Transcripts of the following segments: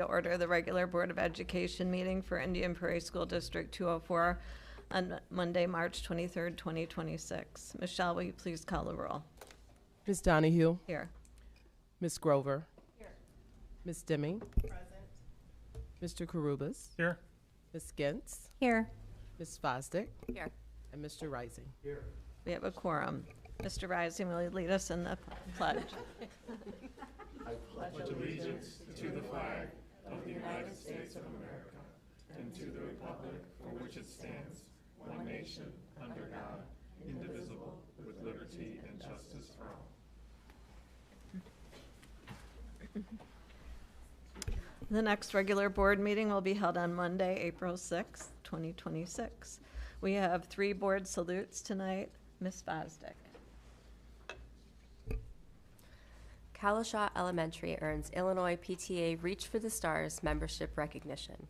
To order the regular Board of Education meeting for Indian Prairie School District 204 on Monday, March 23rd, 2026. Michelle, will you please call the roll? Ms. Donahue. Here. Ms. Grover. Here. Ms. Deming. Present. Mr. Karubas. Here. Ms. Gentz. Here. Ms. Fosdick. Here. And Mr. Rising. Here. We have a quorum. Mr. Rising, will you lead us in the pledge? I pledge allegiance to the flag of the United States of America and to the republic for which it stands, one nation, under God, indivisible, with liberty and justice for all. The next regular board meeting will be held on Monday, April 6th, 2026. We have 3 board salutes tonight. Ms. Fosdick. Kalashaw Elementary earns Illinois PTA Reach for the Stars membership recognition.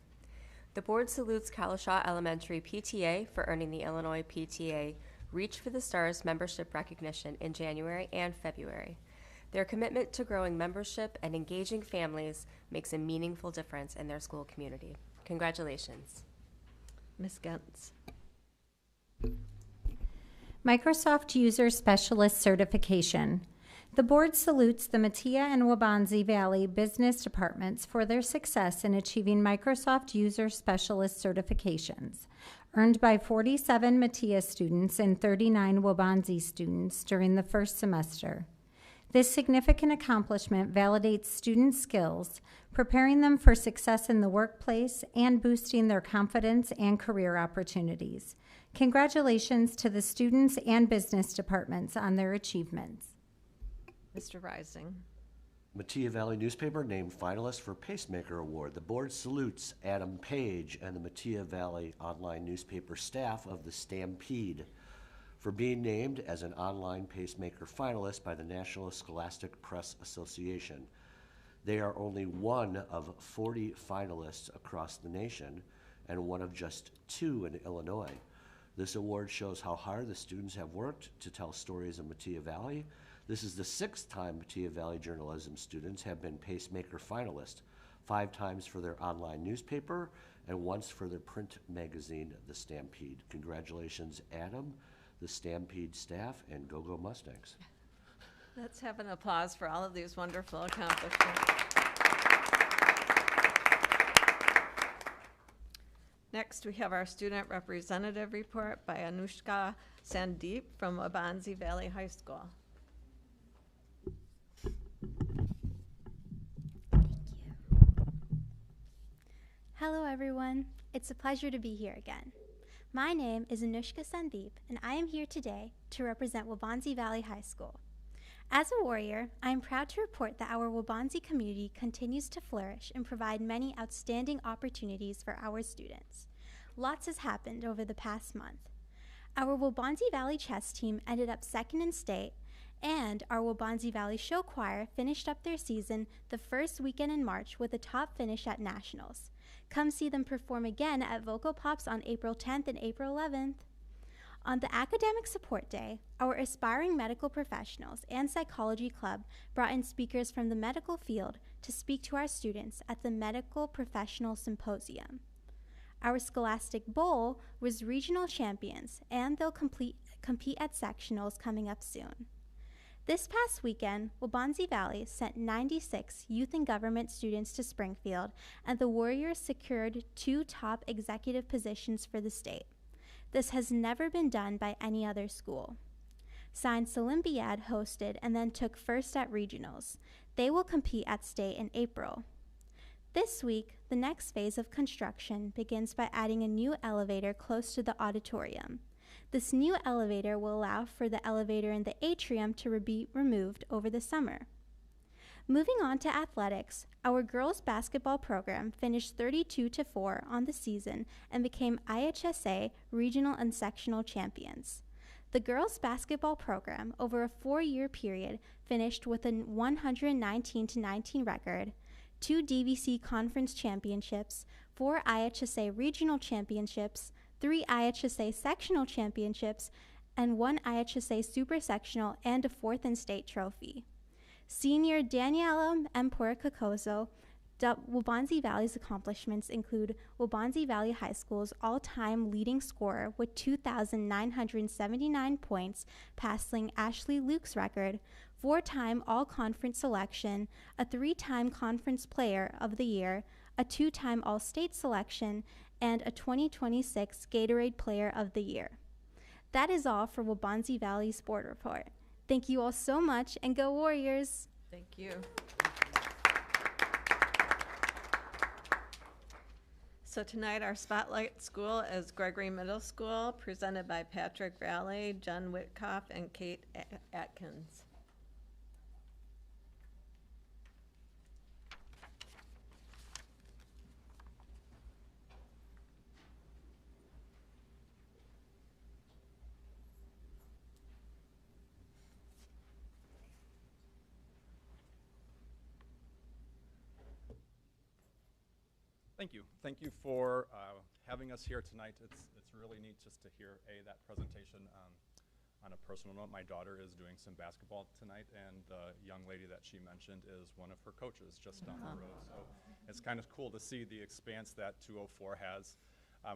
The board salutes Kalashaw Elementary PTA for earning the Illinois PTA Reach for the Stars membership recognition in January and February. Their commitment to growing membership and engaging families makes a meaningful difference in their school community. Congratulations. Ms. Gentz. Microsoft User Specialist Certification. The board salutes the Metea and Waubonsie Valley Business Departments for their success in achieving Microsoft User Specialist certifications, earned by 47 Metea students and 39 Waubonsie students during the first semester. This significant accomplishment validates student skills, preparing them for success in the workplace and boosting their confidence and career opportunities. Congratulations to the students and business departments on their achievements. Mr. Rising. Metea Valley newspaper named finalist for Pacemaker Award. The board salutes Adam Page and the Metea Valley online newspaper staff of the Stampede for being named as an online pacemaker finalist by the National Scholastic Press Association. They are only one of 40 finalists across the nation and one of just 2 in Illinois. This award shows how hard the students have worked to tell stories of Metea Valley. This is the 6th time Metea Valley journalism students have been pacemaker finalists, 5 times for their online newspaper and once for their print magazine, The Stampede. Congratulations, Adam, the Stampede staff, and Go-Go Mustangs. Let's have an applause for all of these wonderful accomplishments. Next, we have our student representative report by Anoushka Sandeep from Waubonsie Valley High School. Hello everyone, it's a pleasure to be here again. My name is Anoushka Sandeep and I am here today to represent Waubonsie Valley High School. As a warrior, I am proud to report that our Waubonsie community continues to flourish and provide many outstanding opportunities for our students. Lots has happened over the past month. Our Waubonsie Valley chess team ended up 2nd in state, and our Waubonsie Valley Show Choir finished up their season the first weekend in March with a top finish at Nationals. Come see them perform again at Vocal Pops on April 10th and April 11th. On the Academic Support Day, our aspiring medical professionals and psychology club brought in speakers from the medical field to speak to our students at the Medical Professional Symposium. Our Scholastic Bowl was regional champions, and they'll compete at sectionals coming up soon. This past weekend, Waubonsie Valley sent 96 youth and government students to Springfield, and the Warriors secured 2 top executive positions for the state. This has never been done by any other school. Science Olympiad hosted and then took first at regionals. They will compete at state in April. This week, the next phase of construction begins by adding a new elevator close to the auditorium. This new elevator will allow for the elevator in the atrium to be removed over the summer. Moving on to athletics, our girls basketball program finished 32-4 on the season and became IHSA regional and sectional champions. The girls basketball program over a 4-year period finished with a 119-19 record, 2 DVC conference championships, 4 IHSA regional championships, 3 IHSA sectional championships, and 1 IHSA super sectional and a 4th in state trophy. Senior Daniela Empora-Cacoso Waubonsie Valley's accomplishments include Waubonsie Valley High School's all-time leading scorer with 2,979 points, passing Ashley Luke's record, 4-time All-Conference selection, a 3-time Conference Player of the Year, a 2-time All-State selection, and a 2026 Gatorade Player of the Year. That is all for Waubonsie Valley Sport Report. Thank you all so much, and go Warriors! Thank you. So tonight our spotlight school is Gregory Middle School, presented by Patrick Valley, Jen Whitkoff, and Kate Atkins. Thank you. Thank you for having us here tonight. It's really neat just to hear that presentation. On a personal note, my daughter is doing some basketball tonight, and the young lady that she mentioned is one of her coaches just down the road. So it's kind of cool to see the expanse that 204 has.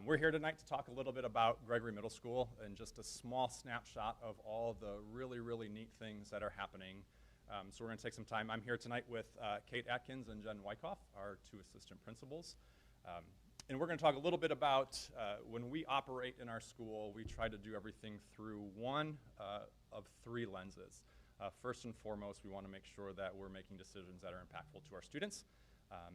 We're here tonight to talk a little bit about Gregory Middle School and just a small snapshot of all the really, really neat things that are happening. So we're going to take some time. I'm here tonight with Kate Atkins and Jen Wyckoff, our 2 assistant principals. And we're going to talk a little bit about when we operate in our school, we try to do everything through one of 3 lenses. First and foremost, we want to make sure that we're making decisions that are impactful to our students.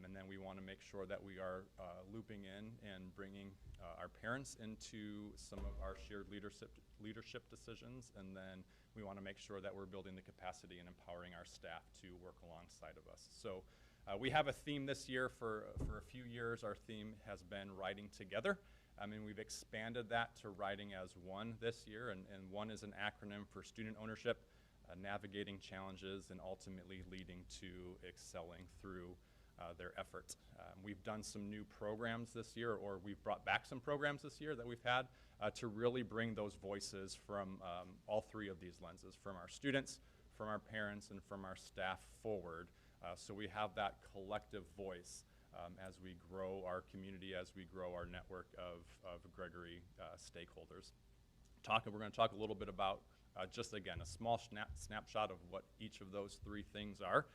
And then we want to make sure that we are looping in and bringing our parents into some of our shared leadership decisions. And then we want to make sure that we're building the capacity and empowering our staff to work alongside of us. So we have a theme this year. For a few years, our theme has been Riding Together. And we've expanded that to Riding as One this year. And one is an acronym for student ownership, navigating challenges, and ultimately leading to excelling through their efforts. We've done some new programs this year, or we've brought back some programs this year that we've had to really bring those voices from all 3 of these lenses, from our students, from our parents, and from our staff forward. So we have that collective voice as we grow our community, as we grow our network of Gregory stakeholders. We're going to talk a little bit about just, again, a small snapshot of what each of those 3 things are.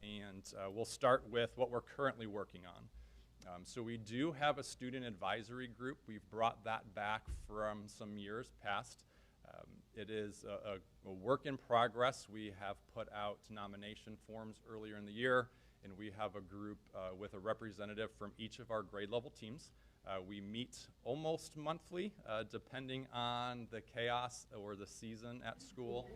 And we'll start with what we're currently working on. So we do have a student advisory group. We've brought that back from some years past. It is a work in progress. We have put out nomination forms earlier in the year, and we have a group with a representative from each of our grade level teams. We meet almost monthly, depending on the chaos or the season at school.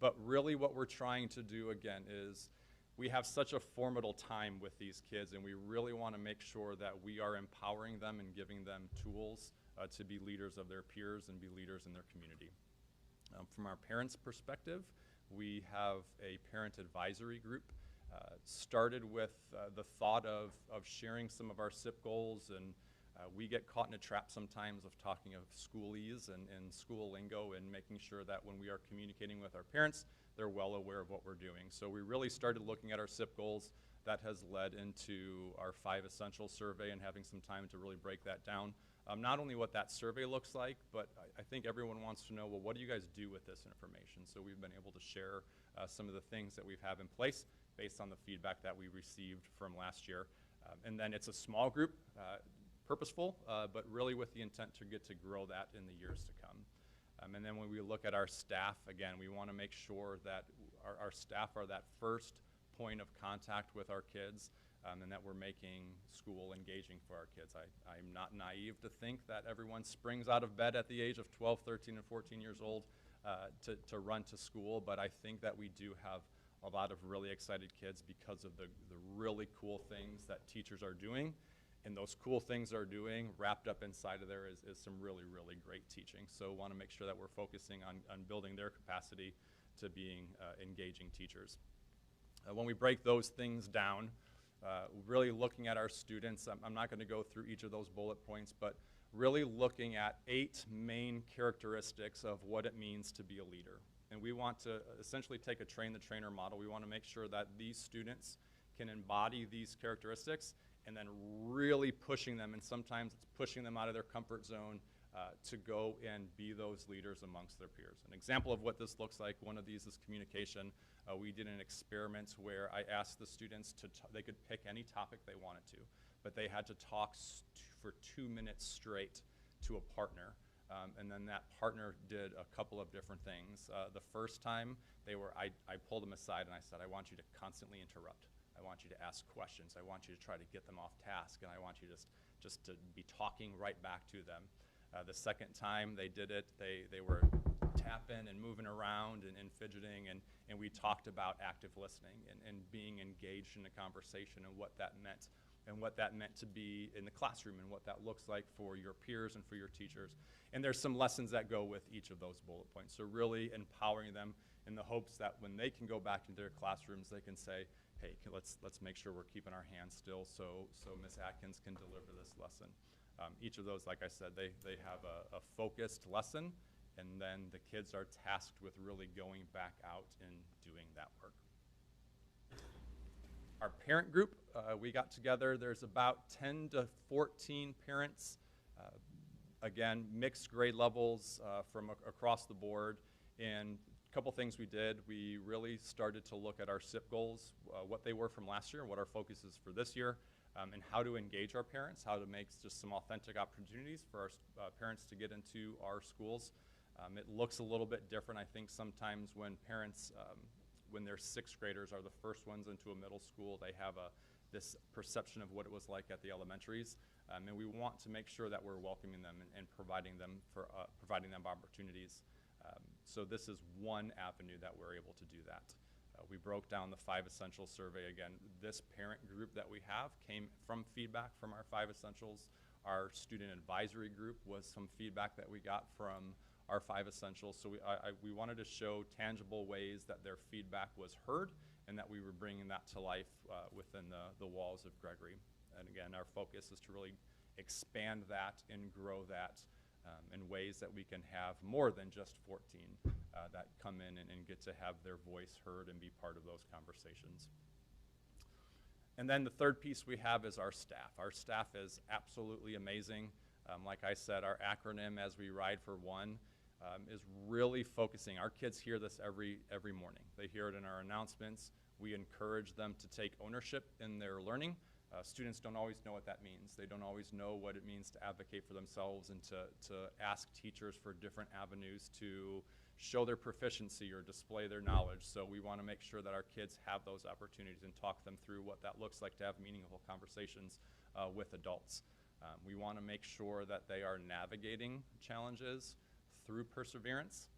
But really what we're trying to do, again, is we have such a formidable time with these kids, and we really want to make sure that we are empowering them and giving them tools to be leaders of their peers and be leaders in their community. From our parents' perspective, we have a parent advisory group. Started with the thought of sharing some of our SIP goals, and we get caught in a trap sometimes of talking of schoolese and school lingo, and making sure that when we are communicating with our parents, they're well aware of what we're doing. So we really started looking at our SIP goals. That has led into our 5 essential survey and having some time to really break that down. Not only what that survey looks like, but I think everyone wants to know, well, what do you guys do with this information? So we've been able to share some of the things that we have in place based on the feedback that we received from last year. And then it's a small group, purposeful, but really with the intent to get to grow that in the years to come. And then when we look at our staff, again, we want to make sure that our staff are that first point of contact with our kids, and that we're making school engaging for our kids. I'm not naive to think that everyone springs out of bed at the age of 12, 13, and 14 years old to run to school, but I think that we do have a lot of really excited kids because of the really cool things that teachers are doing. And those cool things they're doing, wrapped up inside of there is some really, really great teaching. So want to make sure that we're focusing on building their capacity to being engaging teachers. When we break those things down, really looking at our students, I'm not going to go through each of those bullet points, but really looking at 8 main characteristics of what it means to be a leader. And we want to essentially take a train the trainer model. We want to make sure that these students can embody these characteristics, and then really pushing them, and sometimes it's pushing them out of their comfort zone to go and be those leaders amongst their peers. An example of what this looks like, one of these is communication. We did an experiment where I asked the students they could pick any topic they wanted to, but they had to talk for 2 minutes straight to a partner. And then that partner did a couple of different things. The first time I pulled them aside and I said, I want you to constantly interrupt. I want you to ask questions. I want you to try to get them off task, and I want you just to be talking right back to them. The second time they did it, they were tapping and moving around and fidgeting, and we talked about active listening and being engaged in a conversation and what that meant, and what that meant to be in the classroom, and what that looks like for your peers and for your teachers. And there's some lessons that go with each of those bullet points. So really empowering them in the hopes that when they can go back into their classrooms, they can say, hey, let's make sure we're keeping our hands still so Ms. Atkins can deliver this lesson. Each of those, like I said, they have a focused lesson, and then the kids are tasked with really going back out and doing that work. Our parent group, we got together. There's about 10 to 14 parents, again, mixed grade levels from across the board. And a couple things we did, we really started to look at our SIP goals, what they were from last year, what our focus is for this year, and how to engage our parents, how to make just some authentic opportunities for our parents to get into our schools. It looks a little bit different, I think, sometimes when parents, when their sixth graders are the first ones into a middle school, they have this perception of what it was like at the elementaries. And we want to make sure that we're welcoming them and providing them opportunities. So this is one avenue that we're able to do that. We broke down the 5 Essentials survey. Again, this parent group that we have came from feedback from our 5 Essentials. Our student advisory group was some feedback that we got from our 5 Essentials. So we wanted to show tangible ways that their feedback was heard and that we were bringing that to life within the walls of Gregory. And again, our focus is to really expand that and grow that in ways that we can have more than just 14 that come in and get to have their voice heard and be part of those conversations. And then the third piece we have is our staff. Our staff is absolutely amazing. Like I said, our acronym, As We Ride for One, is really focusing. Our kids hear this every morning. They hear it in our announcements. We encourage them to take ownership in their learning. Students don't always know what that means. They don't always know what it means to advocate for themselves and to ask teachers for different avenues to show their proficiency or display their knowledge. So we want to make sure that our kids have those opportunities and talk them through what that looks like to have meaningful conversations with adults. We want to make sure that they are navigating challenges through perseverance.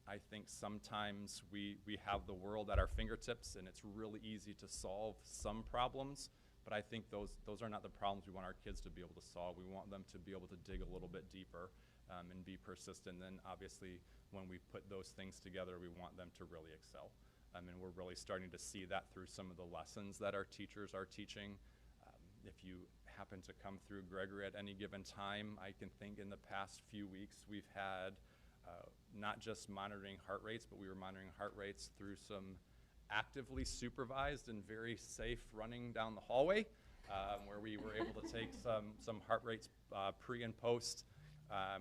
I think sometimes we have the world at our fingertips and it's really easy to solve some problems, but I think those are not the problems we want our kids to be able to solve. We want them to be able to dig a little bit deeper and be persistent. And then obviously when we put those things together, we want them to really excel. And we're really starting to see that through some of the lessons that our teachers are teaching. If you happen to come through Gregory at any given time, I can think in the past few weeks we've had not just monitoring heart rates, but we were monitoring heart rates through some actively supervised and very safe running down the hallway, where we were able to take some heart rates pre and post.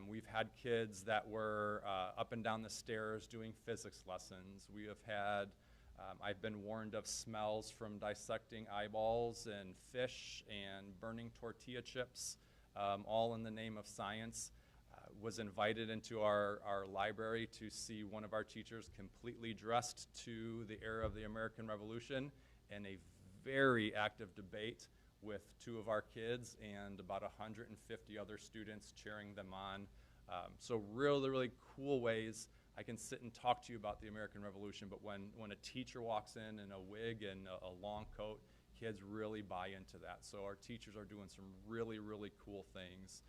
We've had kids that were up and down the stairs doing physics lessons. We have had, I've been warned of smells from dissecting eyeballs and fish and burning tortilla chips, all in the name of science. Was invited into our library to see one of our teachers completely dressed to the era of the American Revolution in a very active debate with 2 of our kids and about 150 other students cheering them on. So really, really cool ways. I can sit and talk to you about the American Revolution, but when a teacher walks in a wig and a long coat, kids really buy into that. So our teachers are doing some really, really cool things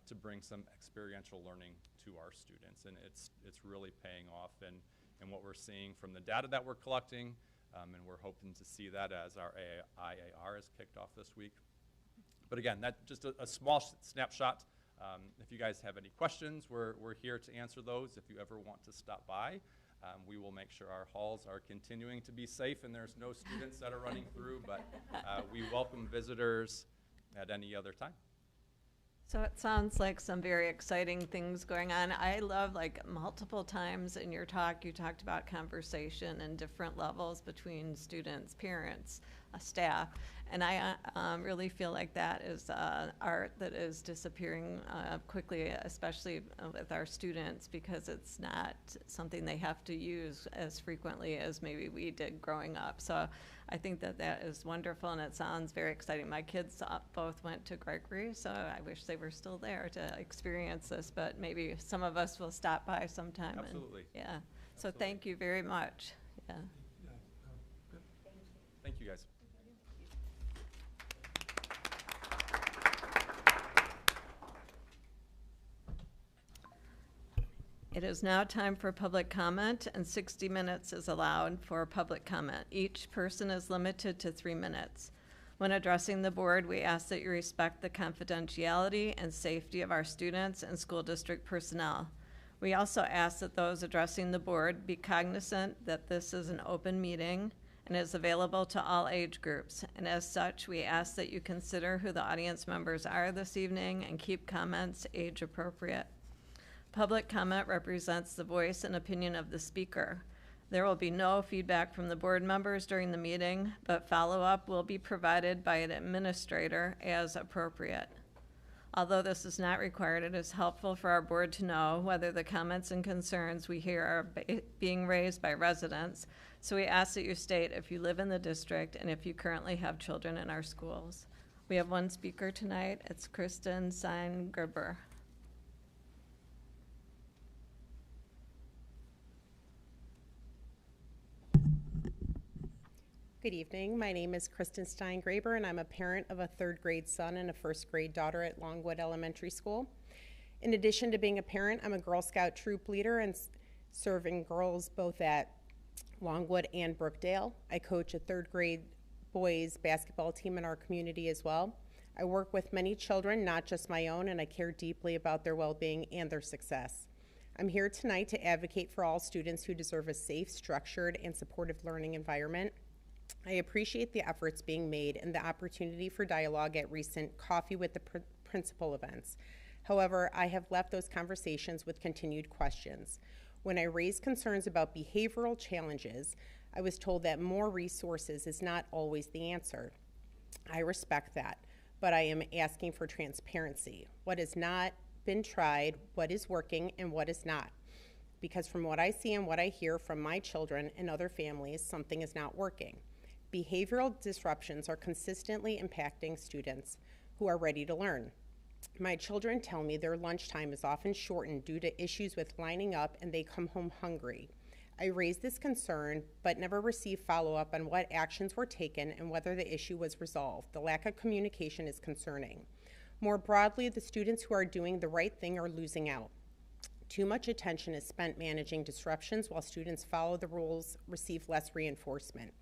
to bring some experiential learning to our students, and it's really paying off. And what we're seeing from the data that we're collecting, and we're hoping to see that as our IAR is kicked off this week. But again, that's just a small snapshot. If you guys have any questions, we're here to answer those. If you ever want to stop by, We will make sure our halls are continuing to be safe and there's no students that are running through, but we welcome visitors at any other time. So it sounds like some very exciting things going on. I love, like, multiple times in your talk, you talked about conversation and different levels between students, parents, staff. And I really feel like that is art that is disappearing quickly, especially with our students, because it's not something they have to use as frequently as maybe we did growing up. So I think that that is wonderful, and it sounds very exciting. My kids both went to Gregory, so I wish they were still there to experience this, but maybe some of us will stop by sometime. Absolutely. And, yeah. So Absolutely. thank you very much. Yeah. Thank you, guys. It is now time for public comment, and 60 minutes is allowed for public comment. Each person is limited to 3 minutes. When addressing the board, we ask that you respect the confidentiality and safety of our students and school district personnel. We also ask that those addressing the board be cognizant that this is an open meeting and is available to all age groups. And as such, we ask that you consider who the audience members are this evening and keep comments age appropriate. Public comment represents the voice and opinion of the speaker. There will be no feedback from the board members during the meeting, but follow-up will be provided by an administrator as appropriate. Although this is not required, it is helpful for our board to know whether the comments and concerns we hear are being raised by residents. So we ask that you state if you live in the district and if you currently have children in our schools. We have one speaker tonight. It's Kristen Sein-Gerber. Good evening. My name is Kristen Stein-Graber, and I'm a parent of a 3rd grade son and a 1st grade daughter at Longwood Elementary School. In addition to being a parent, I'm a Girl Scout troop leader and serving girls both at Longwood and Brookdale. I coach a 3rd grade boys basketball team in our community as well. I work with many children, not just my own, and I care deeply about their well-being and their success. I'm here tonight to advocate for all students who deserve a safe, structured, and supportive learning environment. I appreciate the efforts being made and the opportunity for dialogue at recent Coffee with the Principal events. However, I have left those conversations with continued questions. When I raised concerns about behavioral challenges, I was told that more resources is not always the answer. I respect that, but I am asking for transparency. What has not been tried, what is working, and what is not. Because from what I see and what I hear from my children and other families, something is not working. Behavioral disruptions are consistently impacting students who are ready to learn. My children tell me their lunchtime is often shortened due to issues with lining up and they come home hungry. I raised this concern but never received follow-up on what actions were taken and whether the issue was resolved. The lack of communication is concerning. More broadly, the students who are doing the right thing are losing out. Too much attention is spent managing disruptions while students follow the rules, receive less reinforcement.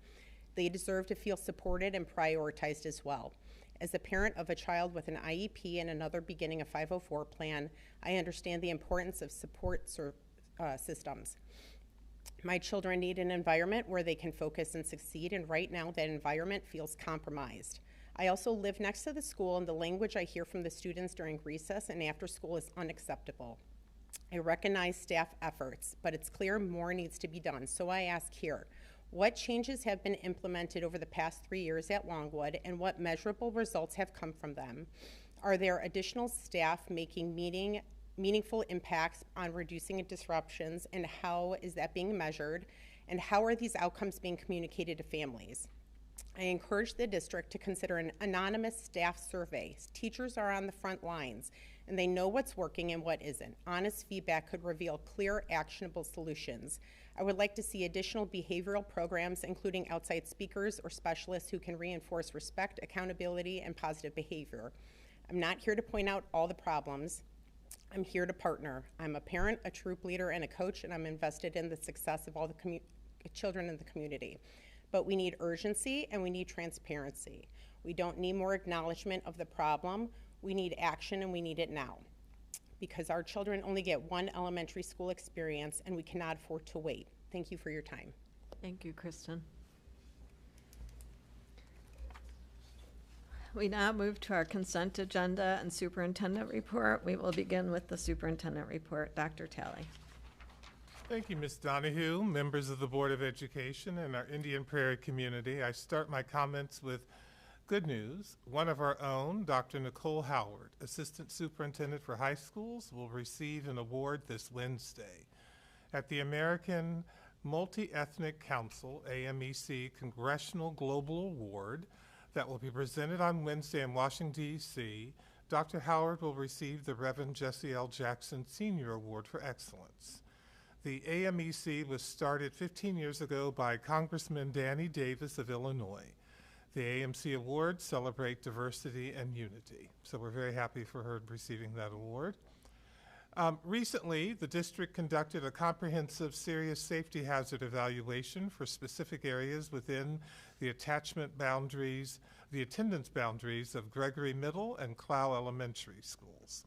They deserve to feel supported and prioritized as well. As a parent of a child with an IEP and another beginning a 504 plan, I understand the importance of support systems. My children need an environment where they can focus and succeed, and right now that environment feels compromised. I also live next to the school, and the language I hear from the students during recess and after school is unacceptable. I recognize staff efforts, but it's clear more needs to be done. So I ask here, what changes have been implemented over the past 3 years at Longwood, and what measurable results have come from them? Are there additional staff making meaningful impacts on reducing disruptions, and how is that being measured? And how are these outcomes being communicated to families? I encourage the district to consider an anonymous staff survey. Teachers are on the front lines, and they know what's working and what isn't. Honest feedback could reveal clear, actionable solutions. I would like to see additional behavioral programs, including outside speakers or specialists who can reinforce respect, accountability, and positive behavior. I'm not here to point out all the problems. I'm here to partner. I'm a parent, a troop leader, and a coach, and I'm invested in the success of all the children in the community. But we need urgency and we need transparency. We don't need more acknowledgement of the problem. We need action, and we need it now. Because our children only get one elementary school experience and we cannot afford to wait. Thank you for your time. Thank you, Kristen. We now move to our consent agenda and superintendent report. We will begin with the superintendent report. Dr. Talley. Thank you, Ms. Donahue, members of the Board of Education and our Indian Prairie community. I start my comments with good news. One of our own, Dr. Nicole Howard, Assistant Superintendent for High Schools, will receive an award this Wednesday at the American Multi-Ethnic Council, AMEC, Congressional Global Award that will be presented on Wednesday in Washington, D.C. Dr. Howard will receive the Reverend Jesse L. Jackson Senior Award for Excellence. The AMEC was started 15 years ago by Congressman Danny Davis of Illinois. The AMC Awards celebrate diversity and unity, so we're very happy for her receiving that award. Recently, the district conducted a comprehensive serious safety hazard evaluation for specific areas within the attendance boundaries of Gregory Middle and Clough Elementary schools.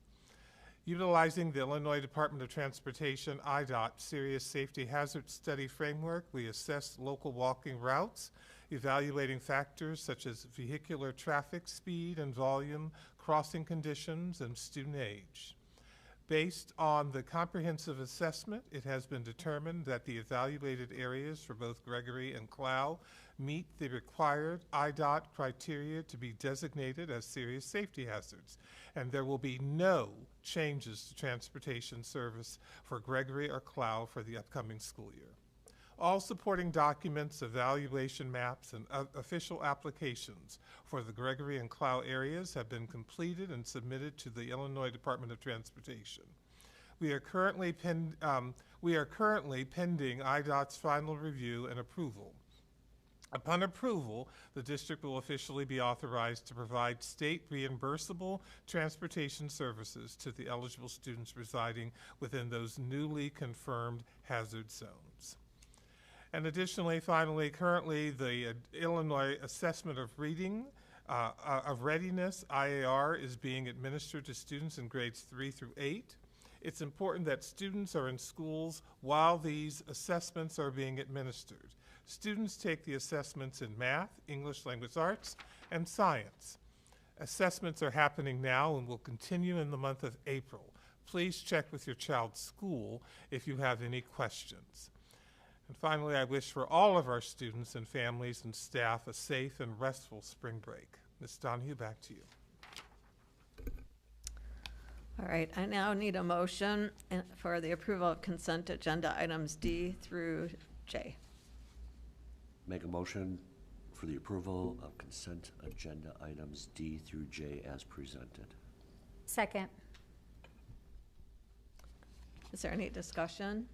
Utilizing the Illinois Department of Transportation IDOT Serious Safety Hazard Study Framework, we assessed local walking routes, evaluating factors such as vehicular traffic speed and volume, crossing conditions, and student age. Based on the comprehensive assessment, it has been determined that the evaluated areas for both Gregory and Clough meet the required IDOT criteria to be designated as serious safety hazards, and there will be no changes to transportation service for Gregory or Clough for the upcoming school year. All supporting documents, evaluation maps, and official applications for the Gregory and Clough areas have been completed and submitted to the Illinois Department of Transportation. We are currently pending IDOT's final review and approval. Upon approval, the district will officially be authorized to provide state reimbursable transportation services to the eligible students residing within those newly confirmed hazard zones. And additionally, finally, currently the Illinois Assessment of Reading of Readiness, IAR, is being administered to students in grades 3 through 8. It's important that students are in schools while these assessments are being administered. Students take the assessments in math, English language arts, and science. Assessments are happening now and will continue in the month of April. Please check with your child's school if you have any questions. And finally, I wish for all of our students and families and staff a safe and restful spring break. Ms. Donahue, back to you. All right, I now need a motion for the approval of consent agenda items D through J. Make a motion for the approval of consent agenda items D through J as presented. Second. Is there any discussion?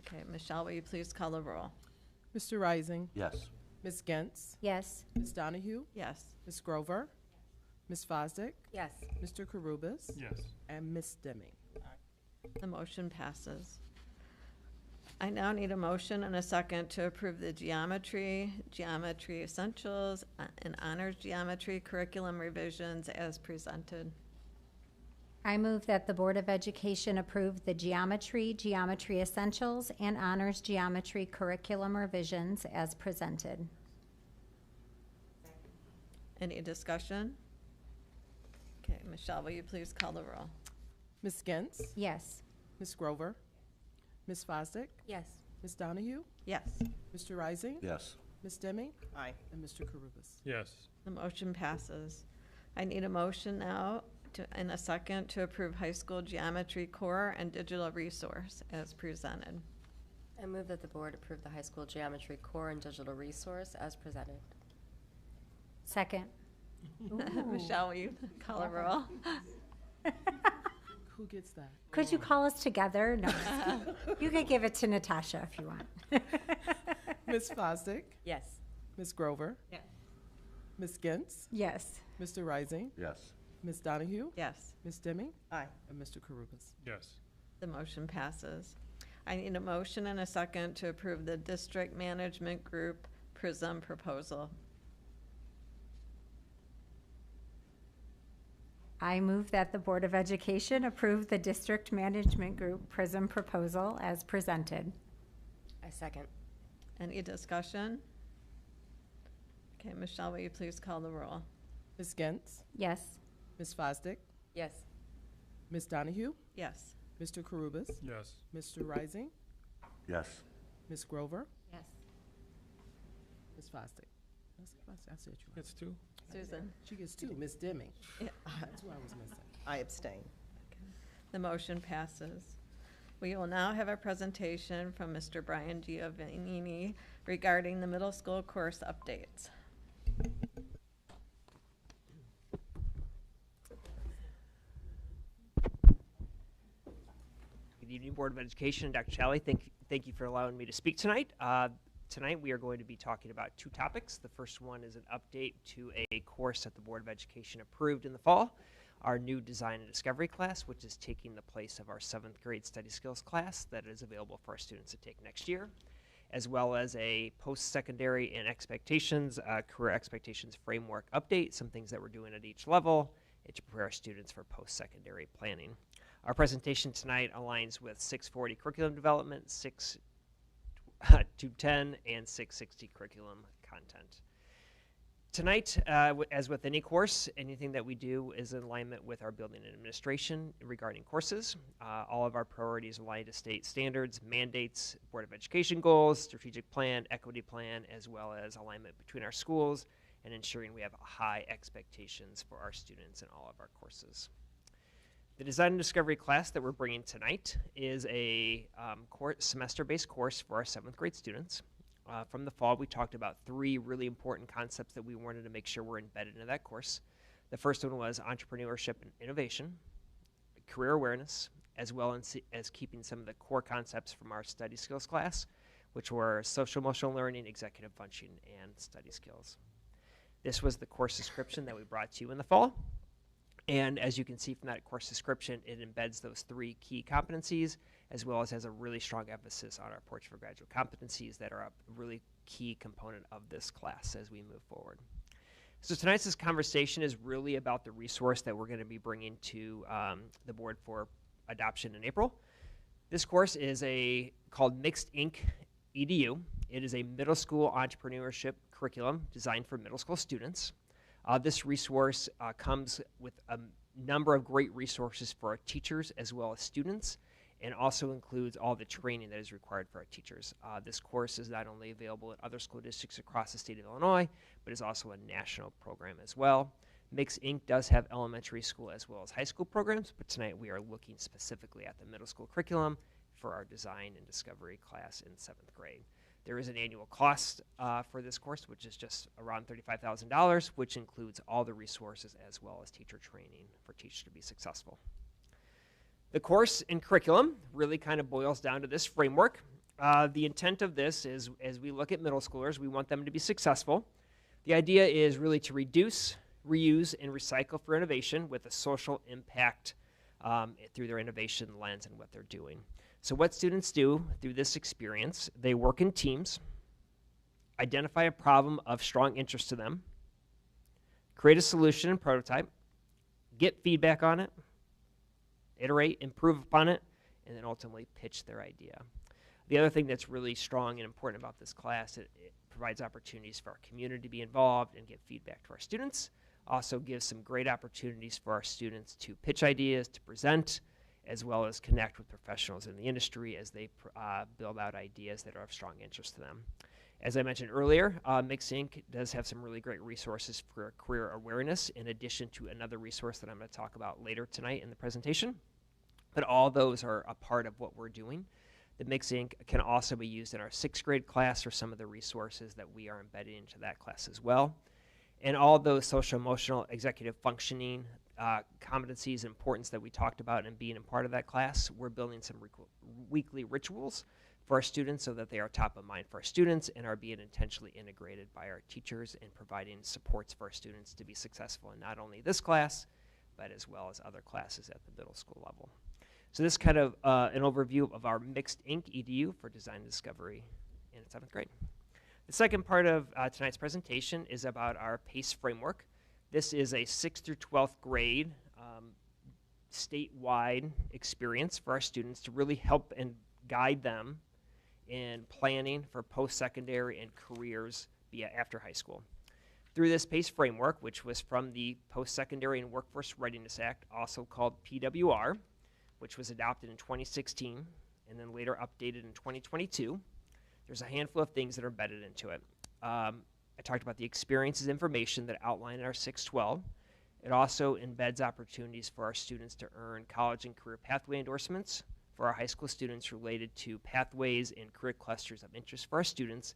Okay, Michelle, will you please call the roll? Mr. Rising, Yes. Ms. Gentz, Yes. Ms. Donahue, Yes. Ms. Grover, Ms. Fosdick, Yes. Mr. Karubas, Yes. and Ms. Deming. The motion passes. I now need a motion and a second to approve the geometry essentials, and honors geometry curriculum revisions as presented. I move that the Board of Education approve the geometry essentials, and honors geometry curriculum revisions as presented. Any discussion? Okay, Michelle, will you please call the roll? Ms. Gentz, Yes. Ms. Grover, Ms. Fosdick, Yes. Ms. Donahue, Yes. Mr. Rising, Yes. Ms. Deming, and Mr. Karubas. Yes. The motion passes. I need a motion now and a second to approve high school geometry core and digital resource as presented. I move that the board approve the high school geometry core and digital resource as presented. Second. Michelle, will you call a roll? Who gets that? Could you call us together? No. You could give it to Natasha if you want. Ms. Fosdick, Yes. Ms. Grover, Yes. Ms. Gentz, Yes. Mr. Rising, Yes. Ms. Donahue, Yes. Ms. Deming, and Mr. Karubas. Yes. The motion passes. I need a motion and a second to approve the district management group PRISM proposal. I move that the Board of Education approve the District Management Group PRISM proposal as presented. I second. Any discussion? Okay, Michelle, will you please call the roll? Ms. Gentz, Yes. Ms. Fosdick, Yes. Ms. Donahue, Yes. Mr. Carubus, Yes. Mr. Rising, Yes. Ms. Grover, Yes. Ms. Fosdick. I said you. Gets two? Susan? She gets two. Ms. Deming. Yeah. That's who I was missing. I abstain. The motion passes. We will now have a presentation from Mr. Brian Giovannini regarding the middle school course updates. Good evening, Board of Education. Dr. Challey, thank you for allowing me to speak tonight. Tonight we are going to be talking about two topics. The first one is an update to a course that the Board of Education approved in the fall, our new Design and Discovery class, which is taking the place of our 7th grade study skills class that is available for our students to take next year, as well as a post-secondary and expectations, career expectations framework update, some things that we're doing at each level to prepare our students for post-secondary planning. Our presentation tonight aligns with 640 curriculum development, 210, and 660 curriculum content. Tonight, as with any course, anything that we do is in alignment with our building and administration regarding courses. All of our priorities align to state standards, mandates, Board of Education goals, strategic plan, equity plan, as well as alignment between our schools and ensuring we have high expectations for our students in all of our courses. The Design and Discovery class that we're bringing tonight is a semester-based course for our 7th grade students. From the fall, we talked about 3 really important concepts that we wanted to make sure were embedded into that course. The first one was entrepreneurship and innovation, career awareness, as well as keeping some of the core concepts from our study skills class, which were social emotional learning, executive functioning, and study skills. This was the course description that we brought to you in the fall. And as you can see from that course description, it embeds those 3 key competencies, as well as has a really strong emphasis on our Porch for Graduate competencies that are a really key component of this class as we move forward. So tonight's conversation is really about the resource that we're going to be bringing to the board for adoption in April. This course is called Mixed Ink EDU. It is a middle school entrepreneurship curriculum designed for middle school students. This resource comes with a number of great resources for our teachers as well as students, and also includes all the training that is required for our teachers. This course is not only available in other school districts across the state of Illinois, but is also a national program as well. Mix Inc. does have elementary school as well as high school programs, but tonight we are looking specifically at the middle school curriculum for our Design and Discovery class in 7th grade. There is an annual cost for this course, which is just around $35,000, which includes all the resources as well as teacher training for teachers to be successful. The course and curriculum really kind of boils down to this framework. The intent of this is, as we look at middle schoolers, we want them to be successful. The idea is really to reduce, reuse, and recycle for innovation with a social impact through their innovation lens and what they're doing. So what students do through this experience, they work in teams, identify a problem of strong interest to them, create a solution and prototype, get feedback on it, iterate, improve upon it, and then ultimately pitch their idea. The other thing that's really strong and important about this class, it provides opportunities for our community to be involved and give feedback to our students. Also gives some great opportunities for our students to pitch ideas, to present, as well as connect with professionals in the industry as they build out ideas that are of strong interest to them. As I mentioned earlier, Mix Inc. does have some really great resources for career awareness, in addition to another resource that I'm going to talk about later tonight in the presentation. But all those are a part of what we're doing. The Mix Inc. can also be used in our 6th grade class for some of the resources that we are embedding into that class as well. And all those social emotional executive functioning competencies and importance that we talked about and being a part of that class, we're building some weekly rituals for our students so that they are top of mind for our students and are being intentionally integrated by our teachers and providing supports for our students to be successful in not only this class, but as well as other classes at the middle school level. So this is kind of an overview of our Mixed Inc. EDU for Design and Discovery in 7th grade. The second part of tonight's presentation is about our PACE framework. This is a 6th through 12th grade statewide experience for our students to really help and guide them in planning for post-secondary and careers after high school. Through this PACE framework, which was from the Post-Secondary and Workforce Readiness Act, also called PWR, which was adopted in 2016 and then later updated in 2022, there's a handful of things that are embedded into it. I talked about the experiences information that outlined in our 612. It also embeds opportunities for our students to earn college and career pathway endorsements for our high school students related to pathways and career clusters of interest for our students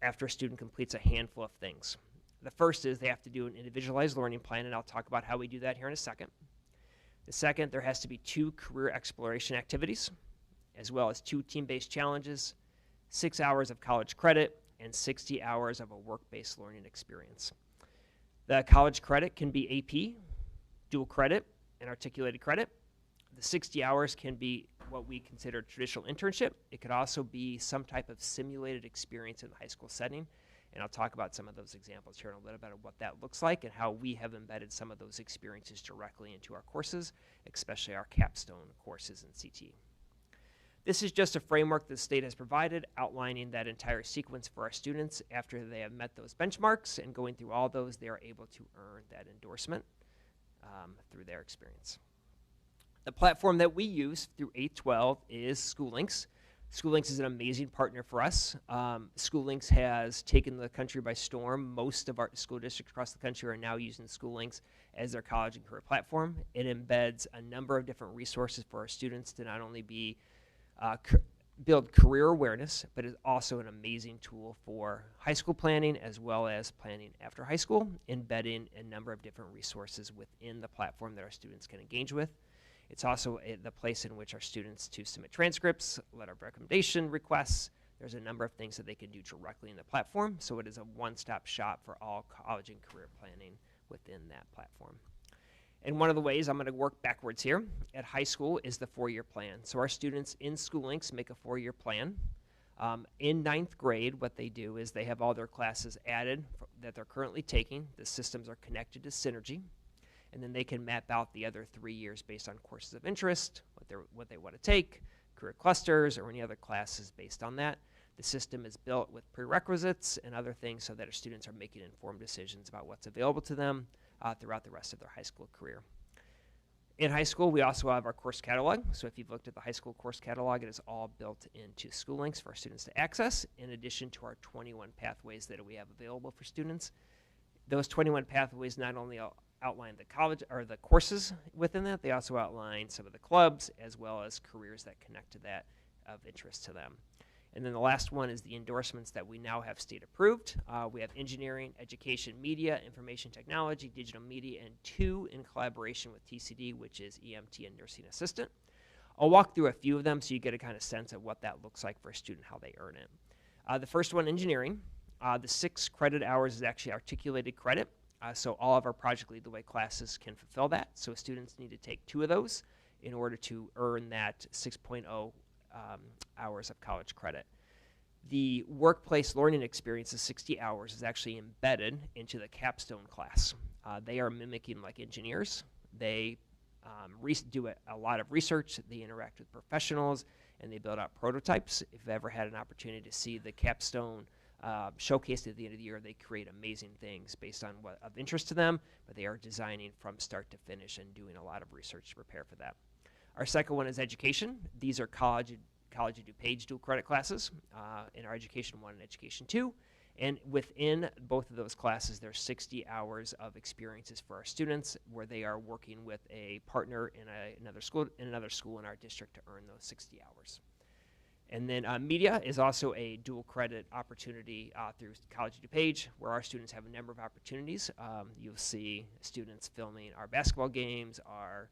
after a student completes a handful of things. The first is they have to do an individualized learning plan, and I'll talk about how we do that here in a second. The second, there has to be 2 career exploration activities, as well as 2 team-based challenges, 6 hours of college credit, and 60 hours of a work-based learning experience. The college credit can be AP, dual credit, and articulated credit. The 60 hours can be what we consider traditional internship. It could also be some type of simulated experience in the high school setting, and I'll talk about some of those examples here in a little bit of what that looks like and how we have embedded some of those experiences directly into our courses, especially our capstone courses in CT. This is just a framework the state has provided outlining that entire sequence for our students. After they have met those benchmarks and going through all those, they are able to earn that endorsement through their experience. The platform that we use through 812 is SchoolLinks. SchoolLinks is an amazing partner for us. SchoolLinks has taken the country by storm. Most of our school districts across the country are now using SchoolLinks as their college and career platform. It embeds a number of different resources for our students to not only be build career awareness, but is also an amazing tool for high school planning as well as planning after high school, embedding a number of different resources within the platform that our students can engage with. It's also the place in which our students to submit transcripts, letter of recommendation requests. There's a number of things that they can do directly in the platform, so it is a one-stop shop for all college and career planning within that platform. And one of the ways I'm going to work backwards here at high school is the 4-year plan. So our students in SchoolLinks make a 4-year plan. In 9th grade, what they do is they have all their classes added that they're currently taking. The systems are connected to Synergy. And then they can map out the other 3 years based on courses of interest, what they want to take, career clusters, or any other classes based on that. The system is built with prerequisites and other things so that our students are making informed decisions about what's available to them throughout the rest of their high school career. In high school, we also have our course catalog. So if you've looked at the high school course catalog, it is all built into SchoolLinks for our students to access, in addition to our 21 pathways that we have available for students. Those 21 pathways not only outline the college or the courses within that, they also outline some of the clubs as well as careers that connect to that of interest to them. And then the last one is the endorsements that we now have state approved. We have engineering, education, media, information technology, digital media, and 2 in collaboration with TCD, which is EMT and nursing assistant. I'll walk through a few of them so you get a kind of sense of what that looks like for a student, how they earn it. The first one, engineering. The 6 credit hours is actually articulated credit. So all of our Project Lead the Way classes can fulfill that. So students need to take 2 of those in order to earn that 6.0 hours of college credit. The workplace learning experience of 60 hours is actually embedded into the capstone class. They are mimicking like engineers. They do a lot of research. They interact with professionals, and they build out prototypes. If you've ever had an opportunity to see the capstone showcased at the end of the year, they create amazing things based on what of interest to them, but they are designing from start to finish and doing a lot of research to prepare for that. Our second one is education. These are college page dual credit classes in our Education 1 and Education 2. And within both of those classes, there's 60 hours of experiences for our students where they are working with a partner in another school in our district to earn those 60 hours. And then media is also a dual credit opportunity through College DuPage, where our students have a number of opportunities. You'll see students filming our basketball games, our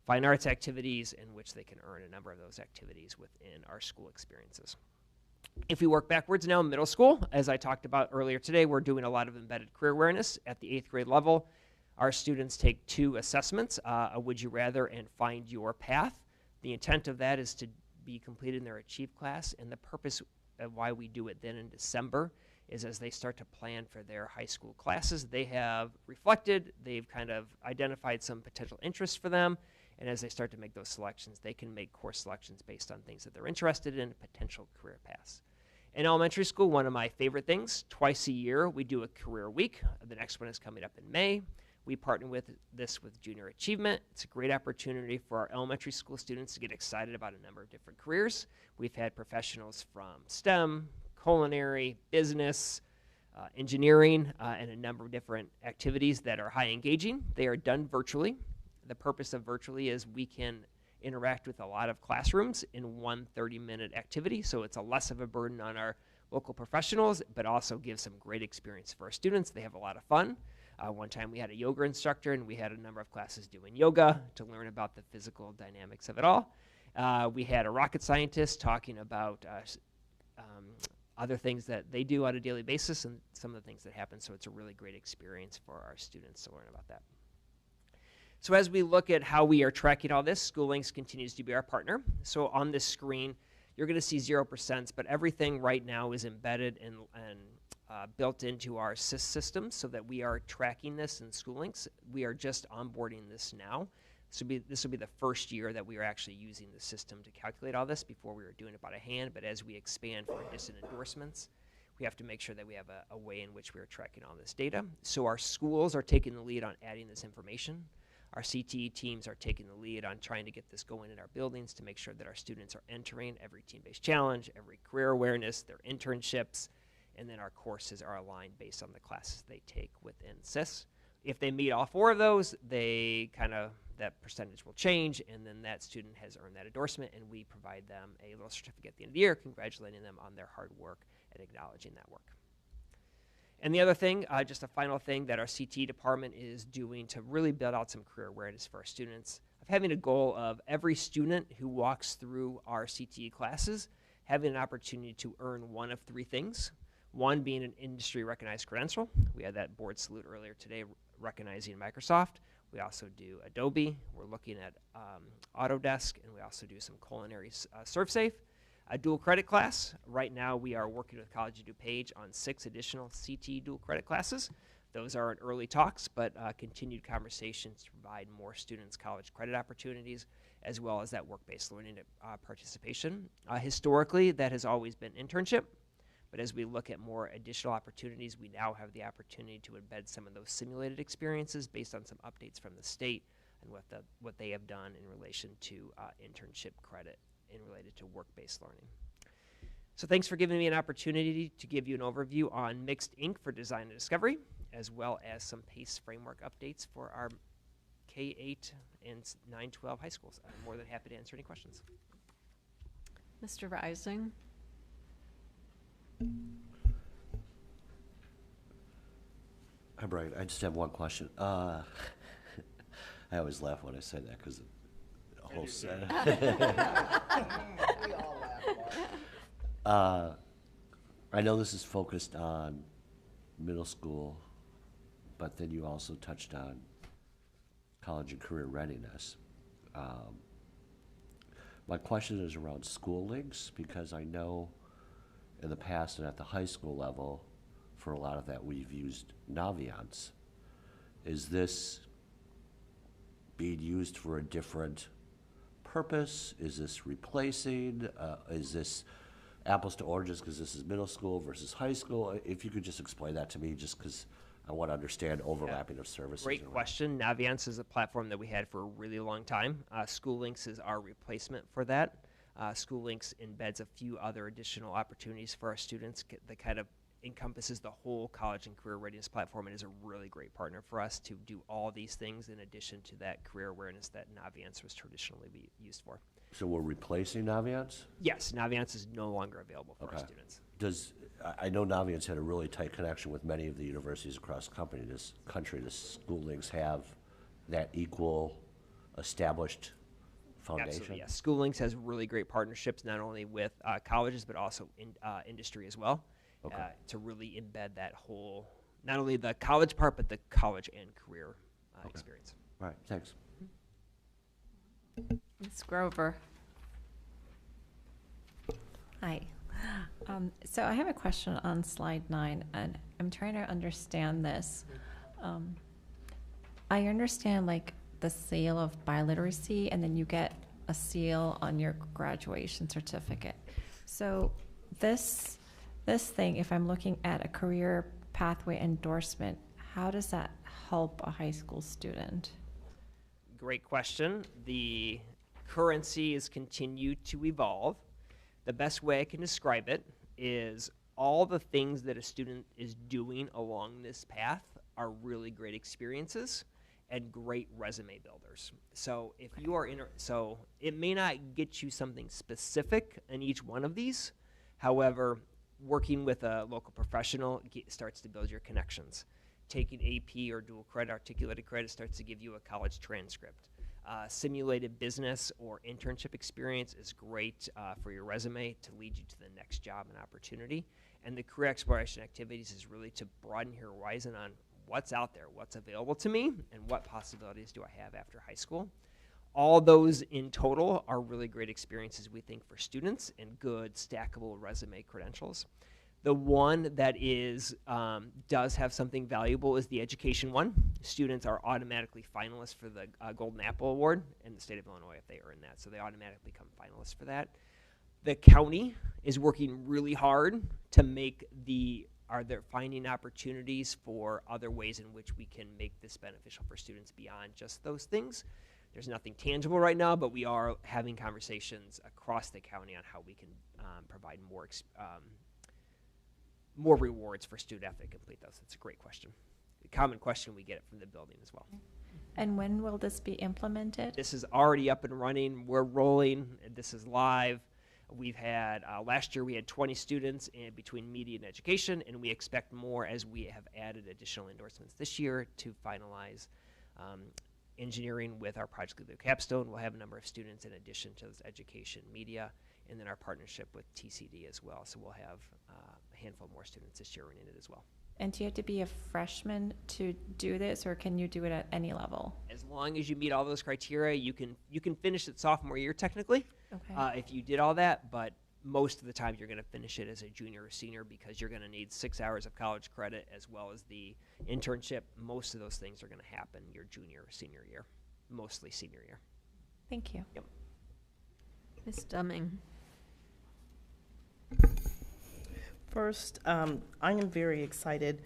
fine arts activities, in which they can earn a number of those activities within our school experiences. If we work backwards now, middle school, as I talked about earlier today, we're doing a lot of embedded career awareness at the 8th grade level. Our students take 2 assessments, a Would You Rather and Find Your Path. The intent of that is to be completed in their Achieve class, and the purpose of why we do it then in December is as they start to plan for their high school classes, they have reflected, they've kind of identified some potential interests for them, And as they start to make those selections, they can make course selections based on things that they're interested in, potential career paths. In elementary school, one of my favorite things, twice a year, we do a career week. The next one is coming up in May. We partner with this with Junior Achievement. It's a great opportunity for our elementary school students to get excited about a number of different careers. We've had professionals from STEM, culinary, business, engineering, and a number of different activities that are high engaging. They are done virtually. The purpose of virtually is we can interact with a lot of classrooms in one 30-minute activity, so it's a less of a burden on our local professionals, but also gives some great experience for our students. They have a lot of fun. One time we had a yoga instructor, and we had a number of classes doing yoga to learn about the physical dynamics of it all. We had a rocket scientist talking about other things that they do on a daily basis and some of the things that happen, so it's a really great experience for our students to learn about that. So as we look at how we are tracking all this, SchoolLinks continues to be our partner. So on this screen, you're going to see 0%, but everything right now is embedded and built into our SIS system so that we are tracking this in SchoolLinks. We are just onboarding this now. So this will be the first year that we are actually using the system to calculate all this. Before we were doing it by hand, but as we expand for distant endorsements, we have to make sure that we have a way in which we are tracking all this data. So our schools are taking the lead on adding this information. Our CTE teams are taking the lead on trying to get this going in our buildings to make sure that our students are entering every team-based challenge, every career awareness, their internships, and then our courses are aligned based on the classes they take within SIS. If they meet all 4 of those, that percentage will change, and then that student has earned that endorsement, and we provide them a little certificate at the end of the year, congratulating them on their hard work and acknowledging that work. And the other thing, just a final thing that our CTE department is doing to really build out some career awareness for our students, of having a goal of every student who walks through our CTE classes having an opportunity to earn one of 3 things. One being an industry recognized credential. We had that board salute earlier today recognizing Microsoft. We also do Adobe. We're looking at Autodesk, and we also do some culinary ServSafe. A dual credit class. Right now we are working with College of DuPage on 6 additional CTE dual credit classes. Those are in early talks, but continued conversations to provide more students college credit opportunities, as well as that work-based learning participation. Historically, that has always been internship. But as we look at more additional opportunities, we now have the opportunity to embed some of those simulated experiences based on some updates from the state and what they have done in relation to internship credit and related to work-based learning. So thanks for giving me an opportunity to give you an overview on Mixed Ink for Design and Discovery, as well as some PACE framework updates for our K-8 and 9-12 high schools. I'm more than happy to answer any questions. Mr. Rising? Hi, Brian. I just have one question. I always laugh when I say that because the whole set. We all laugh. I know this is focused on middle school, but then you also touched on college and career readiness. My question is around SchoolLinks, because I know in the past and at the high school level, for a lot of that, we've used Naviance. Is this being used for a different purpose? Is this replacing? Is this apples to oranges because this is middle school versus high school? If you could just explain that to me, just because I want to understand overlapping of services. Great question. Naviance is a platform that we had for a really long time. SchoolLinks is our replacement for that. SchoolLinks embeds a few other additional opportunities for our students that kind of encompasses the whole college and career readiness platform, and is a really great partner for us to do all these things in addition to that career awareness that Naviance was traditionally used for. So we're replacing Naviance? Yes, Naviance is no longer available for our students. I know Naviance had a really tight connection with many of the universities across the country. Does SchoolLinks have that equal established foundation? Absolutely, yes. SchoolLinks has really great partnerships, not only with colleges, but also in industry as well, to really embed that whole, not only the college part, but the college and career experience. All right, thanks. Ms. Grover? Hi. So I have a question on slide 9, and I'm trying to understand this. I understand, like, the seal of biliteracy, and then you get a seal on your graduation certificate. So this thing, if I'm looking at a career pathway endorsement, how does that help a high school student? Great question. The currency has continued to evolve. The best way I can describe it is all the things that a student is doing along this path are really great experiences and great resume builders. So if you are so it may not get you something specific in each one of these. However, working with a local professional starts to build your connections. Taking AP or dual credit, articulated credit starts to give you a college transcript. Simulated business or internship experience is great for your resume to lead you to the next job and opportunity. And the career exploration activities is really to broaden your horizon on what's out there, what's available to me, and what possibilities do I have after high school. All those in total are really great experiences, we think, for students and good stackable resume credentials. The one that is does have something valuable is the education one. Students are automatically finalists for the Golden Apple Award in the state of Illinois if they earn that, so they automatically become finalists for that. The county is working really hard to make they're finding opportunities for other ways in which we can make this beneficial for students beyond just those things. There's nothing tangible right now, but we are having conversations across the county on how we can provide more rewards for students after they complete those. It's a great question. A common question, we get it from the building as well. And when will this be implemented? This is already up and running. We're rolling. This is live. We've had, last year we had 20 students between media and education, and we expect more as we have added additional endorsements this year to finalize engineering with our Project Leader capstone. We'll have a number of students in addition to those education, media, and then our partnership with TCD as well. So we'll have a handful more students this year in it as well. And do you have to be a freshman to do this, or can you do it at any level? As long as you meet all those criteria, you can finish it sophomore year technically. Okay. If you did all that, but most of the time you're going to finish it as a junior or senior because you're going to need 6 hours of college credit as well as the internship. Most of those things are going to happen your junior or senior year, mostly senior year. Thank you. Yep. Ms. Dumming. First, I am very excited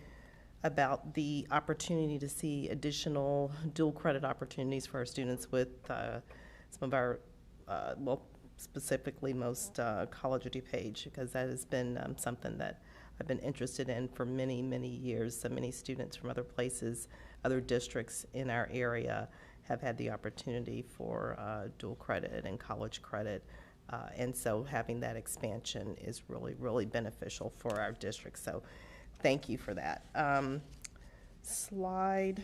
about the opportunity to see additional dual credit opportunities for our students with some of our, specifically most college DuPage, because that has been something that I've been interested in for many, many years. So many students from other places, other districts in our area have had the opportunity for dual credit and college credit. And so having that expansion is really, really beneficial for our district. So thank you for that. Slide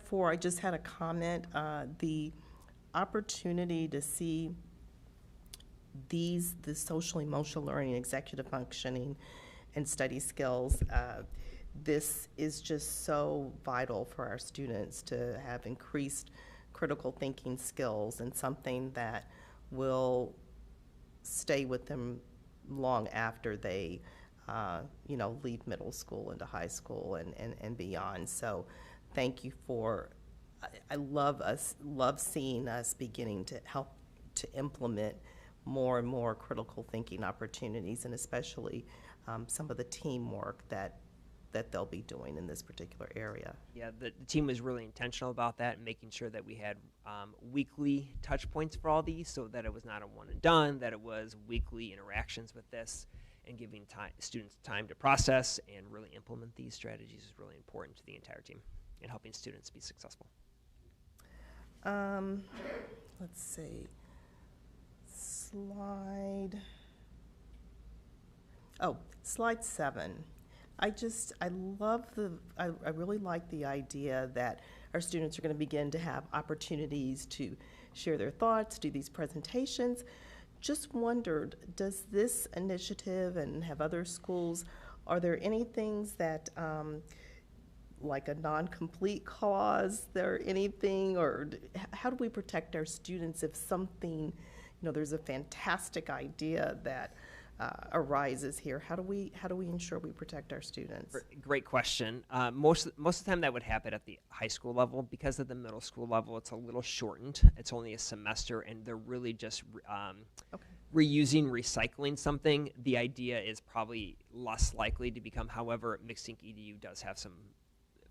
4, I just had a comment. The opportunity to see the social emotional learning, executive functioning, and study skills, this is just so vital for our students to have increased critical thinking skills, and something that will stay with them long after they leave middle school into high school and beyond. So thank you for, I love seeing us beginning to help to implement more and more critical thinking opportunities, and especially some of the teamwork that they'll be doing in this particular area. Yeah, the team was really intentional about that and making sure that we had weekly touch points for all these, so that it was not a one and done, that it was weekly interactions with this, and giving students time to process and really implement these strategies is really important to the entire team and helping students be successful. Let's see. Slide 7. I really like the idea that our students are going to begin to have opportunities to share their thoughts, do these presentations. Just wondered, does this initiative and have other schools, are there any things that, like a non-complete clause, there anything, or how do we protect our students if something, there's a fantastic idea that arises here? How do we ensure we protect our students? Great question. Most of the time that would happen at the high school level. Because at the middle school level, it's a little shortened. It's only a semester, and they're really just reusing, recycling something. The idea is probably less likely to become. However, Mixed Ink EDU does have some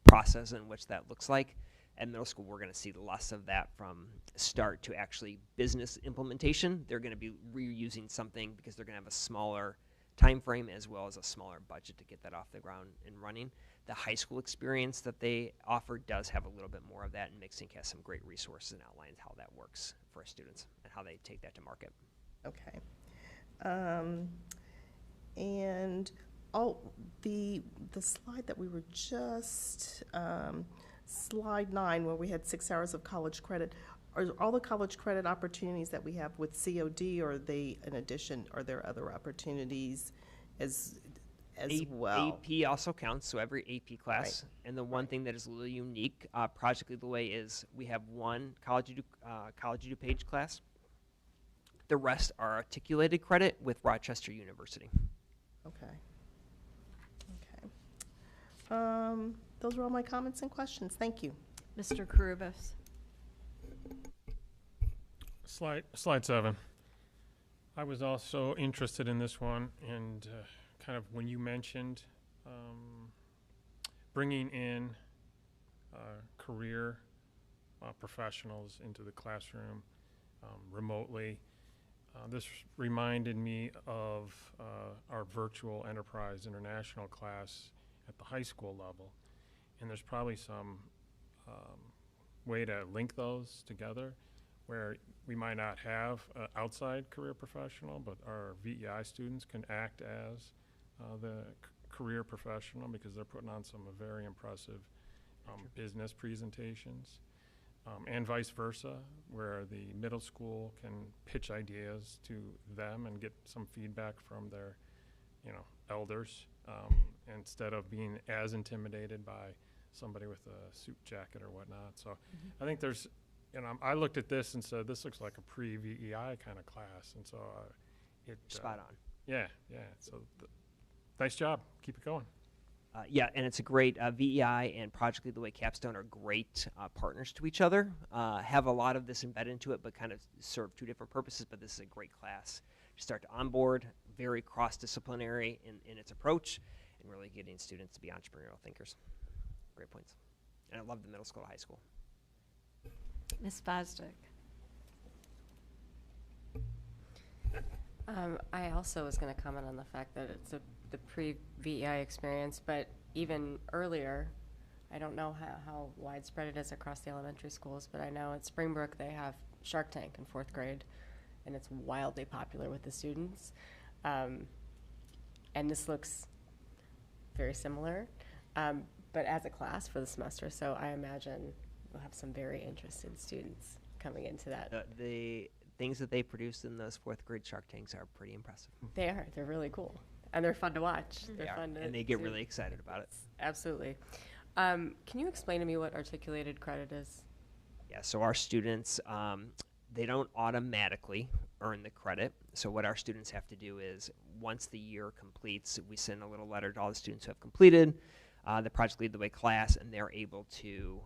process in which that looks like. At middle school, we're going to see less of that from start to actually business implementation. They're going to be reusing something because they're going to have a smaller time frame as well as a smaller budget to get that off the ground and running. The high school experience that they offer does have a little bit more of that, and Mixed Ink has some great resources and outlines how that works for our students and how they take that to market. Okay. And the slide that we were just slide 9, where we had 6 hours of college credit. Are all the college credit opportunities that we have with COD, or are they in addition? Are there other opportunities as well? AP also counts, so every AP class. Right. And the one thing that is a little unique, Project Lead the Way, is we have one college DuPage class. The rest are articulated credit with Rochester University. Okay. Those are all my comments and questions. Thank you. Mr. Karubas. Slide 7. I was also interested in this one, and kind of when you mentioned bringing in career professionals into the classroom remotely. This reminded me of our virtual enterprise international class at the high school level, and there's probably some way to link those together where we might not have an outside career professional, but our VEI students can act as the career professional because they're putting on some very impressive business presentations. And vice versa, where the middle school can pitch ideas to them and get some feedback from their, elders, instead of being as intimidated by somebody with a suit jacket or whatnot. So I think there's, I looked at this and said, this looks like a pre-VEI kind of class. And so spot on. Yeah. So nice job. Keep it going. Yeah, and it's a great VEI and Project Lead the Way Capstone are great partners to each other. Have a lot of this embedded into it, but kind of serve two different purposes. But this is a great class to start to onboard, very cross-disciplinary in its approach, and really getting students to be entrepreneurial thinkers. Great points. And I love the middle school to high school. Ms. Fosdick. I also was going to comment on the fact that it's the pre-VEI experience, but even earlier, I don't know how widespread it is across the elementary schools, but I know at Springbrook they have Shark Tank in 4th grade, and it's wildly popular with the students. And this looks very similar, but as a class for the semester, so I imagine we'll have some very interested students coming into that. The things that they produced in those 4th grade Shark Tanks are pretty impressive. They are. They're really cool. And they're fun to watch. They are, and they get really excited about it. Absolutely. Can you explain to me what articulated credit is? Yeah, so our students, they don't automatically earn the credit. So what our students have to do is, once the year completes, we send a little letter to all the students who have completed the Project Lead the Way class, and they're able to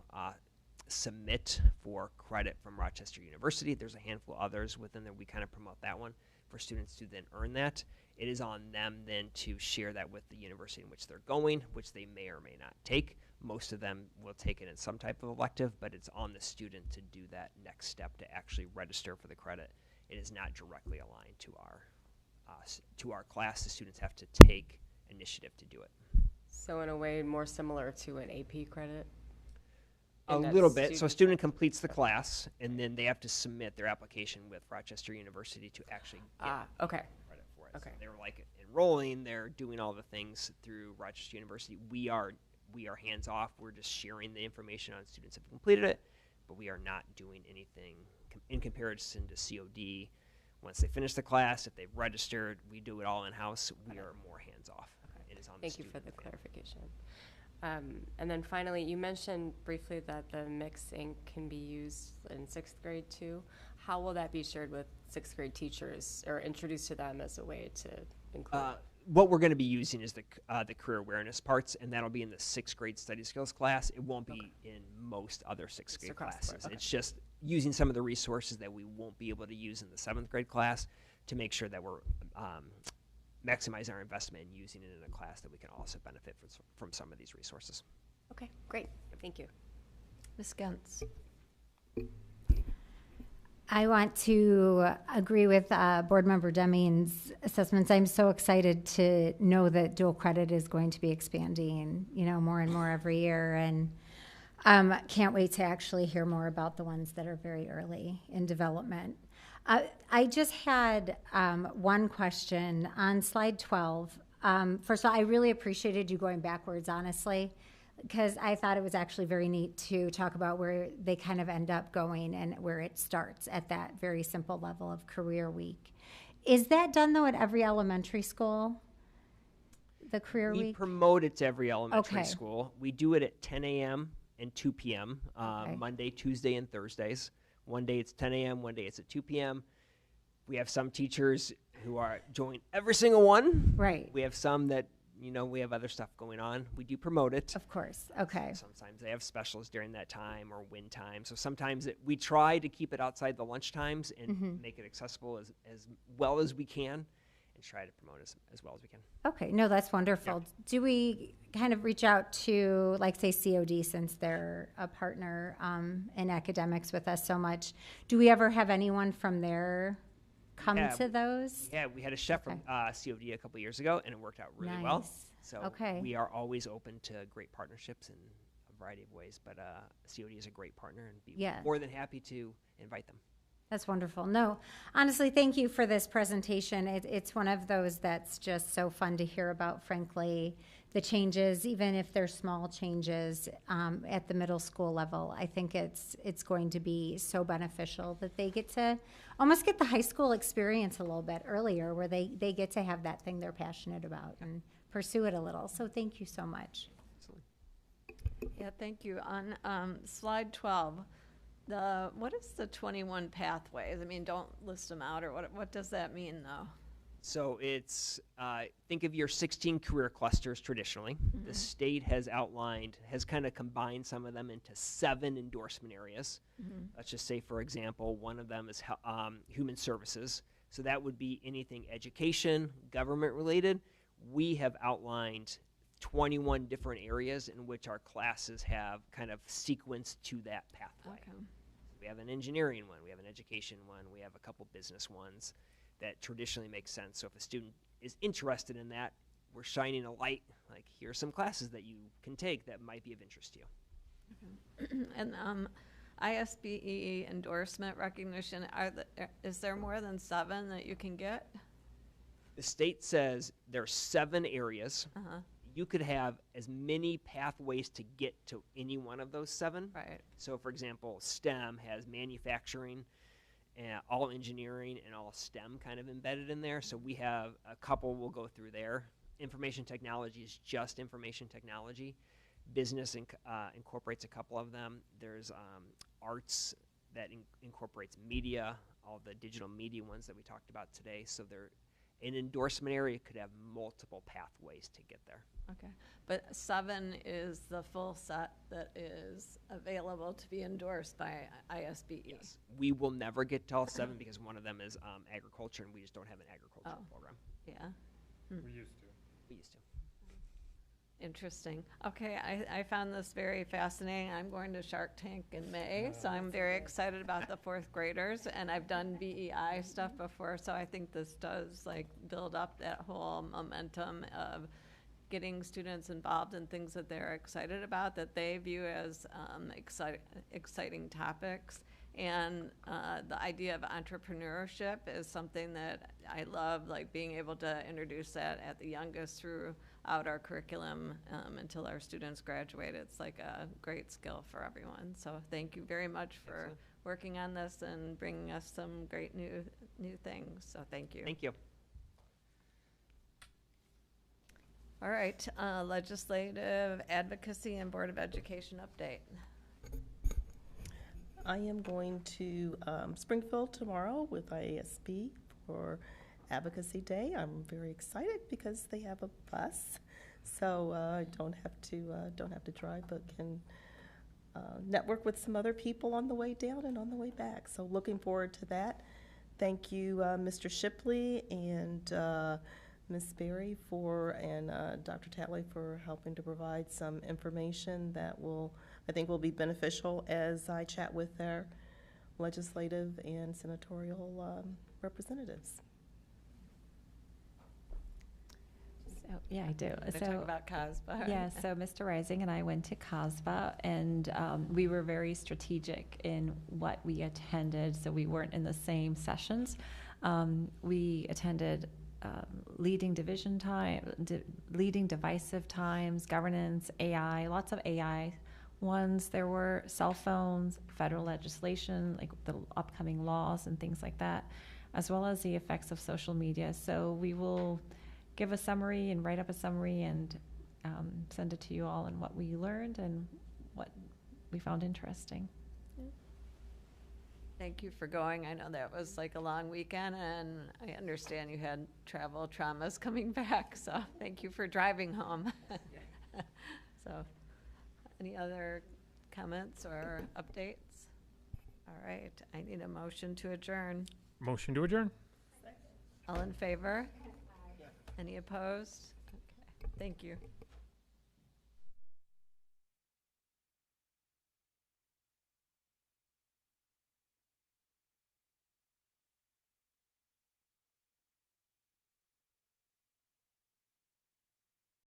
submit for credit from Rochester University. There's a handful of others within there. We kind of promote that one for students to then earn that. It is on them then to share that with the university in which they're going, which they may or may not take. Most of them will take it in some type of elective, but it's on the student to do that next step to actually register for the credit. It is not directly aligned to our class. The students have to take initiative to do it. So in a way more similar to an AP credit? A little bit. So a student completes the class, and then they have to submit their application with Rochester University to actually get credit for it. Okay. So they're like enrolling, they're doing all the things through Rochester University. We are hands off. We're just sharing the information on students who have completed it, but we are not doing anything in comparison to COD. Once they finish the class, if they've registered, we do it all in-house. We are more hands off. It is on the student. Thank you for the clarification. And then finally, you mentioned briefly that the mixed ink can be used in 6th grade too. How will that be shared with 6th grade teachers or introduced to them as a way to include? What we're going to be using is the career awareness parts, and that'll be in the 6th grade study skills class. It won't be in most other 6th grade across the board, classes. okay. It's just using some of the resources that we won't be able to use in the 7th grade class to make sure that we're maximizing our investment in using it in a class that we can also benefit from some of these resources. Okay, great. Thank you. Ms. Gentz? I want to agree with Board Member Deming's assessments. I'm so excited to know that dual credit is going to be expanding, more and more every year, and can't wait to actually hear more about the ones that are very early in development. I just had one question on slide 12. First of all, I really appreciated you going backwards, honestly, because I thought it was actually very neat to talk about where they kind of end up going and where it starts at that very simple level of career week. Is that done, though, at every elementary school, the career We week? promote it to every elementary Okay. school. We do it at 10 a.m. and 2 p.m., Okay. Monday, Tuesday, and Thursdays. One day it's 10 a.m., one day it's at 2 p.m. We have some teachers who are join every single one. Right. We have some that, we have other stuff going on. We do promote it. Of course. Okay. Sometimes they have specials during that time or win time. So sometimes we try to keep it outside the lunch times and make it accessible as well as we can and try to promote as well as we can. Okay, no, that's wonderful. Yeah. Do we kind of reach out to, like, say, COD, since they're a partner in academics with us so much? Do we ever have anyone from there come to those? Yeah, we had a chef from COD a couple years ago, and it worked out really well. Nice. So Okay. we are always open to great partnerships in a variety of ways. But COD is a great partner, and be Yeah. more than happy to invite them. That's wonderful. No, honestly, thank you for this presentation. It's one of those that's just so fun to hear about, frankly. The changes, even if they're small changes at the middle school level, I think it's going to be so beneficial that they get to almost get the high school experience a little bit earlier, where they get to have that thing they're passionate about and pursue it a little. So thank you so much. Absolutely. Yeah, thank you. On slide 12, what is the 21 pathways? I mean, don't list them out, or what does that mean, though? So it's, think of your 16 career clusters traditionally. The state has kind of combined some of them into 7 endorsement areas. Let's just say, for example, one of them is human services. So that would be anything education, government related. We have outlined 21 different areas in which our classes have kind of sequenced to that pathway. Okay. We have an engineering one, we have an education one, we have a couple business ones that traditionally make sense. So if a student is interested in that, we're shining a light, like, here are some classes that you can take that might be of interest to you. And ISBE endorsement recognition, is there more than 7 that you can get? The state says there are 7 areas. You could have as many pathways to get to any one of those 7. Right. So, for example, STEM has manufacturing, all engineering, and all STEM kind of embedded in there. So we have a couple we'll go through there. Information technology is just information technology. Business incorporates a couple of them. There's arts that incorporates media, all the digital media ones that we talked about today. So an endorsement area could have multiple pathways to get there. Okay, but 7 is the full set that is available to be endorsed by ISBE? Yes. We will never get to all 7 because one of them is agriculture, and we just don't have an agricultural program. Yeah. We used to. We used to. Interesting. Okay, I found this very fascinating. I'm going to Shark Tank in May, so I'm very excited about the 4th graders, and I've done BEI stuff before, so I think this does, like, build up that whole momentum of getting students involved in things that they're excited about, that they view as exciting topics. And the idea of entrepreneurship is something that I love, like being able to introduce that at the youngest throughout our curriculum until our students graduate. It's like a great skill for everyone. So thank you very much for working on this and bringing us some great new things. So thank you. Thank you. All right, legislative advocacy and Board of Education update. I am going to Springfield tomorrow with IASB for Advocacy Day. I'm very excited because they have a bus, so I don't have to drive, but can network with some other people on the way down and on the way back. So looking forward to that. Thank you, Mr. Shipley and Ms. Berry and Dr. Tatley for helping to provide some information that I think will be beneficial as I chat with our legislative and senatorial representatives. So, yeah, I do. To talk about COSBA. Yeah, so Mr. Rising and I went to COSBA, and we were very strategic in what we attended, so we weren't in the same sessions. We attended leading division time, leading divisive times, governance, AI, lots of AI ones. There were cell phones, federal legislation, like the upcoming laws and things like that, as well as the effects of social media. So we will give a summary and write up a summary and send it to you all on what we learned and what we found interesting. Thank you for going. I know that was like a long weekend, and I understand you had travel traumas coming back, so thank you for driving home. So, any other comments or updates? All right, I need a motion to adjourn. Motion to adjourn. All in favor? Any opposed? Okay, thank you.